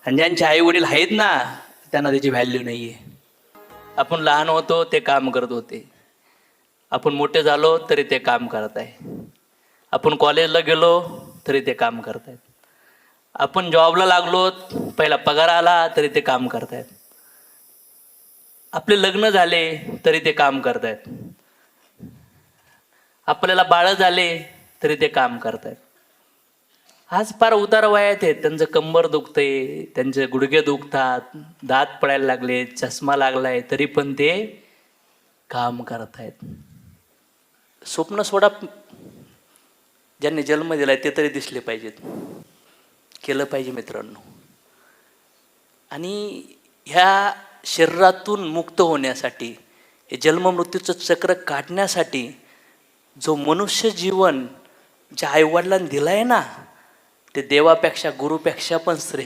आणि ज्यांचे आई वडील आहेत ना त्यांना त्याची व्हॅल्यू नाही आहे. आपण लहान होतो ते काम करत होते, आपण मोठे झालो तरी ते काम करत आहे, आपण कॉलेजला गेलो तरी ते काम करत आहेत, आपण जॉबला लागलो पहिला पगार आला तरी ते काम करत आहेत, आपले लग्न झाले तरी ते काम करत आहेत, आपल्याला बाळ झाले तरी ते काम करत आहेत. आज फार उतार वयात आहेत, त्यांचं कंबर दुखतंय, त्यांचे गुडघे दुखतात, दात पडायला लागले, चष्मा लागलाय, तरी पण ते काम करत आहेत. स्वप्न सोडा, ज्यांनी जन्म दिलाय ते तरी दिसले पाहिजेत, केलं पाहिजे मित्रांनो. आणि ह्या शरीरातून मुक्त होण्यासाठी, हे जन्ममृत्यूचं चक्र काढण्यासाठी जो मनुष्य जीवन ज्या आईवडिलांनी दिलं आहे ना, ते देवापेक्षा गुरुपेक्षा पण श्रेष्ठ.